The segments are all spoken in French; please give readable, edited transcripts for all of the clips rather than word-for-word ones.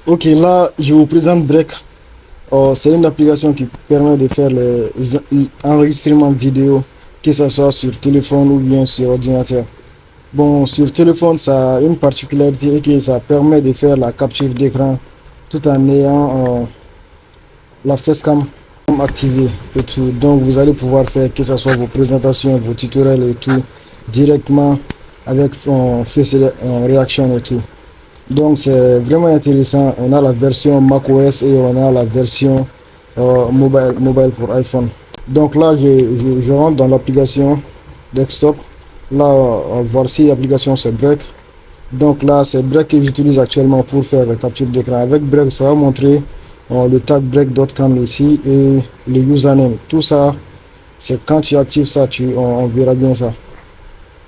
Ok, là, je vous présente Break. C'est une application qui permet de faire les enregistrements vidéo, que ce soit sur téléphone ou bien sur ordinateur. Bon, sur téléphone, ça a une particularité et que ça permet de faire la capture d'écran tout en ayant la facecam activée et tout. Donc, vous allez pouvoir faire que ce soit vos présentations, vos tutoriels et tout directement avec face reaction et tout. Donc c'est vraiment intéressant. On a la version macOS et on a la version mobile pour iPhone. Donc là, je rentre dans l'application desktop. Là, voici l'application, c'est Break. Donc là, c'est Break que j'utilise actuellement pour faire la capture d'écran. Avec Break, ça va montrer le tag break.com ici et le username. Tout ça, c'est quand tu actives ça, on verra bien ça.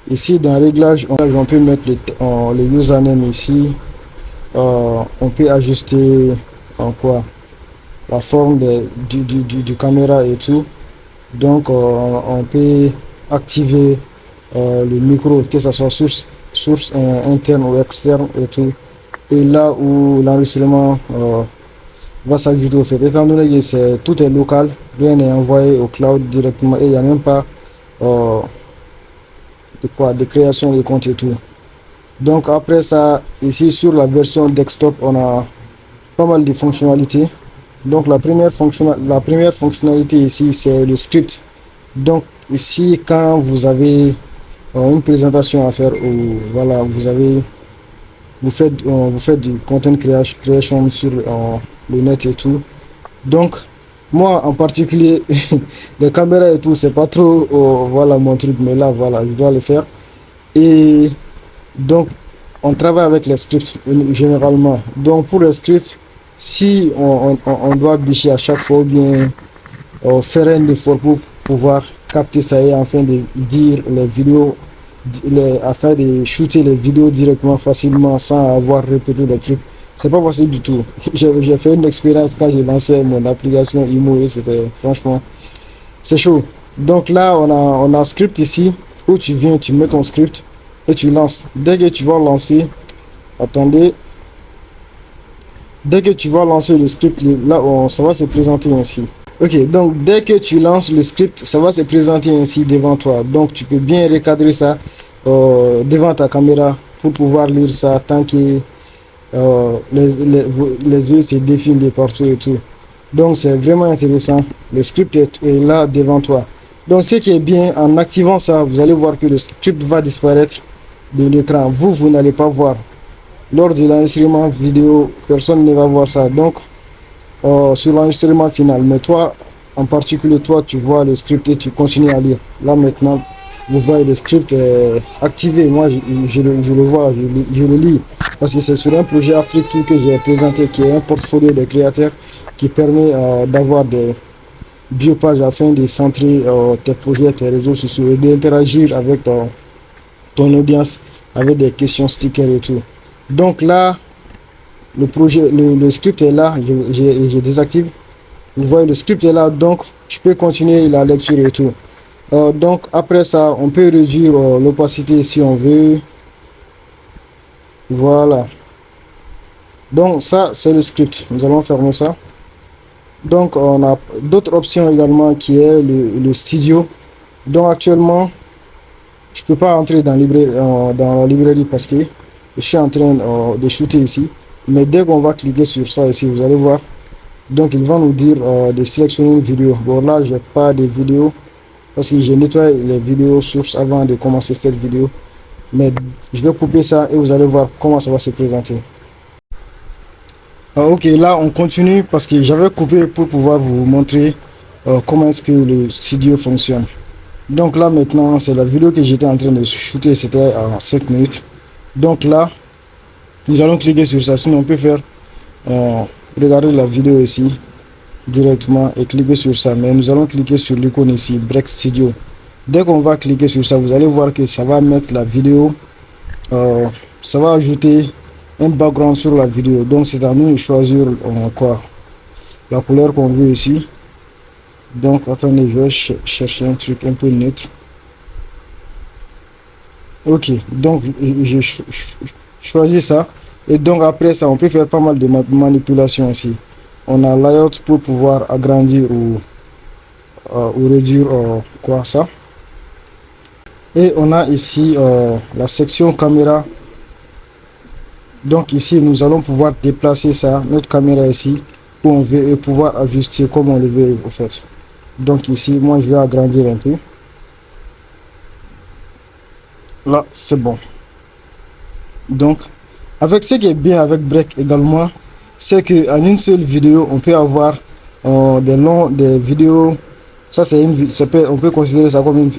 Ici, dans réglage, on peut mettre le username ici. On peut ajuster la forme du caméra et tout. Donc on peut activer le micro, que ce soit source interne ou externe et tout. Et là où l'enregistrement va s'ajouter au fait, étant donné que tout est local, rien n'est envoyé au cloud directement et il n'y a même pas de création de compte et tout. Donc après ça, ici sur la version desktop, on a pas mal de fonctionnalités. Donc la première fonctionnalité ici, c'est le script. Donc ici, quand vous avez une présentation à faire ou voilà, vous faites du content creation sur le net et tout. Donc moi en particulier, les caméras et tout, c'est pas trop voilà mon truc, mais là voilà, je dois le faire. Et donc, on travaille avec les scripts généralement. Donc, pour les scripts, si on doit bûcher à chaque fois ou bien faire un effort pour pouvoir capter ça et afin de dire les vidéos, afin de shooter les vidéos directement facilement sans avoir répété les trucs, c'est pas possible du tout. J'ai fait une expérience quand j'ai lancé mon application IMO et c'était franchement, c'est chaud. Donc là, on a script ici où tu viens, tu mets ton script et tu lances. Dès que tu vas lancer, attendez, dès que tu vas lancer le script, là, ça va se présenter ainsi. Ok, donc dès que tu lances le script, ça va se présenter ainsi devant toi. Donc tu peux bien recadrer ça devant ta caméra pour pouvoir lire ça tant que les yeux se défilent de partout et tout. Donc c'est vraiment intéressant. Le script est là devant toi. Donc ce qui est bien, en activant ça, vous allez voir que le script va disparaître de l'écran. Vous n'allez pas voir. Lors de l'enregistrement vidéo, personne ne va voir ça. Donc sur l'enregistrement final, mais toi en particulier, toi tu vois le script et tu continues à lire. Là maintenant, vous voyez le script activé. Moi je le vois, je le lis. Parce que c'est sur un projet Afrique Tout que j'ai présenté, qui est un portfolio de créateurs qui permet d'avoir des biopages afin de centrer tes projets, tes réseaux sociaux et d'interagir avec ton audience avec des questions stickers et tout. Donc là, le script est là, je désactive. Vous voyez, le script est là, donc je peux continuer la lecture et tout. Donc après ça, on peut réduire l'opacité si on veut. Voilà. Donc ça, c'est le script. Nous allons fermer ça. Donc on a d'autres options également qui est le studio. Donc actuellement, je peux pas entrer dans la librairie parce que je suis en train de shooter ici. Mais dès qu'on va cliquer sur ça ici, vous allez voir. Donc il va nous dire de sélectionner une vidéo. Bon là, j'ai pas de vidéo parce que j'ai nettoyé les vidéos sources avant de commencer cette vidéo. Mais je vais couper ça et vous allez voir comment ça va se présenter. Ok, là on continue parce que j'avais coupé pour pouvoir vous montrer comment est-ce que le studio fonctionne. Donc là maintenant, c'est la vidéo que j'étais en train de shooter, c'était à 5 minutes. Donc là, nous allons cliquer sur ça, sinon on peut faire regarder la vidéo ici directement et cliquer sur ça. Mais nous allons cliquer sur l'icône ici, Break Studio. Dès qu'on va cliquer sur ça, vous allez voir que ça va mettre la vidéo, ça va ajouter un background sur la vidéo. Donc c'est à nous de choisir la couleur qu'on veut ici. Donc attendez, je vais chercher un truc un peu neutre. Ok, donc j'ai choisi ça. Et donc après ça, on peut faire pas mal de manipulations ici. On a layout pour pouvoir agrandir ou réduire quoi ça. Et on a ici la section caméra. Donc ici, nous allons pouvoir déplacer ça, notre caméra ici, où on veut, et pouvoir ajuster comme on le veut en fait. Donc ici, moi je vais agrandir un peu. Là, c'est bon. Donc, avec ce qui est bien avec Break également, c'est qu'en une seule vidéo, on peut avoir des vidéos. Ça, c'est on peut considérer ça comme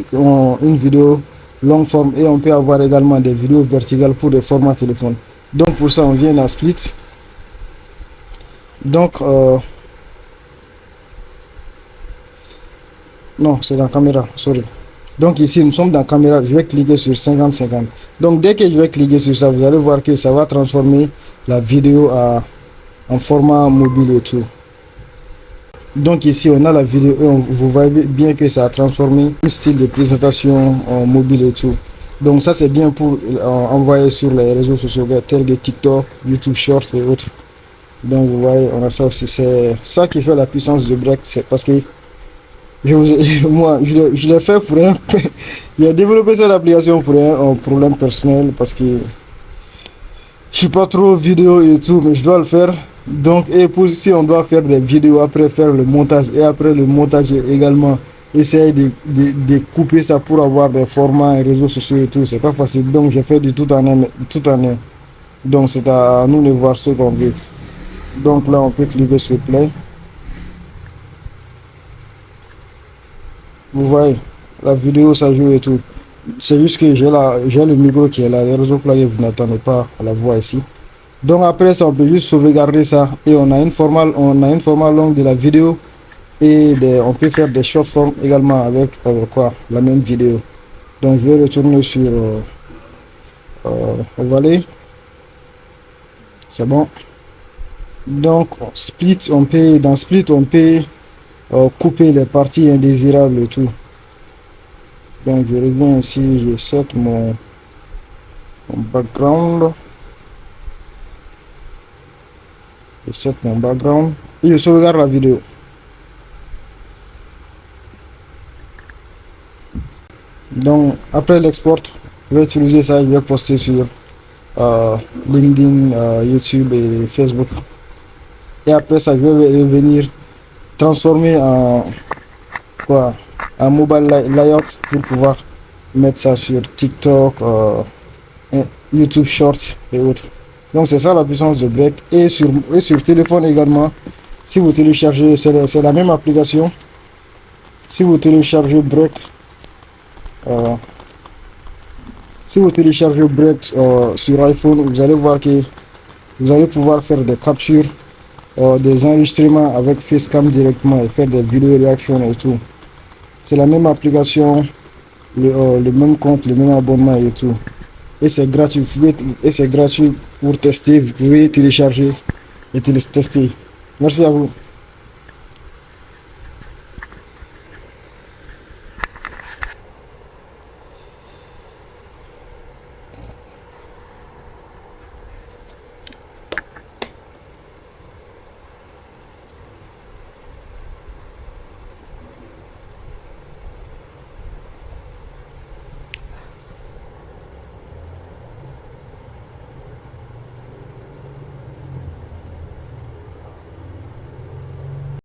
une vidéo longue forme, et on peut avoir également des vidéos verticales pour des formats téléphone. Donc, pour ça, on vient à Split. Donc, non, c'est dans caméra, sorry. Donc ici, nous sommes dans caméra, je vais cliquer sur 50-50. Donc dès que je vais cliquer sur ça, vous allez voir que ça va transformer la vidéo en format mobile et tout. Donc ici, on a la vidéo et vous voyez bien que ça a transformé le style de présentation en mobile et tout. Donc ça, c'est bien pour envoyer sur les réseaux sociaux tels que TikTok, YouTube Short et autres. Donc vous voyez, on a ça aussi. C'est ça qui fait la puissance de Break, c'est parce que moi, je l'ai fait pour un... J'ai développé cette application pour un problème personnel parce que je suis pas trop vidéo et tout, mais je dois le faire. Donc, et pour si on doit faire des vidéos, après faire le montage, et après le montage également, essayer de couper ça pour avoir des formats et réseaux sociaux et tout, c'est pas facile. Donc, j'ai fait du tout en un. Tout en un. Donc, c'est à nous de voir ce qu'on veut. Donc là, on peut cliquer sur Play. Vous voyez, la vidéo, ça joue et tout. C'est juste que j'ai le micro qui est là. Les réseaux plugins, vous n'attendez pas à la voix ici. Donc après ça, on peut juste sauvegarder ça. Et on a une format longue de la vidéo. Et on peut faire des short form également avec quoi, la même vidéo. Donc je vais retourner sur Overlay. C'est bon. Donc Split, dans Split, on peut couper les parties indésirables et tout. Donc je reviens ici, je set mon background. Je set mon background et je sauvegarde la vidéo. Donc après l'export, je vais utiliser ça, je vais poster sur LinkedIn, YouTube et Facebook. Et après ça, je vais revenir transformer en quoi, un mobile layout pour pouvoir mettre ça sur TikTok, YouTube Short et autres. Donc c'est ça la puissance de Break. Et sur téléphone également, si vous téléchargez, c'est la même application. Si vous téléchargez Break, sur iPhone, vous allez voir que vous allez pouvoir faire des captures, des enregistrements avec Facecam directement et faire des vidéos réactions et tout. C'est la même application, le même compte, le même abonnement et tout. Et c'est gratuit. Pour tester. Vous pouvez télécharger et tester. Merci à vous.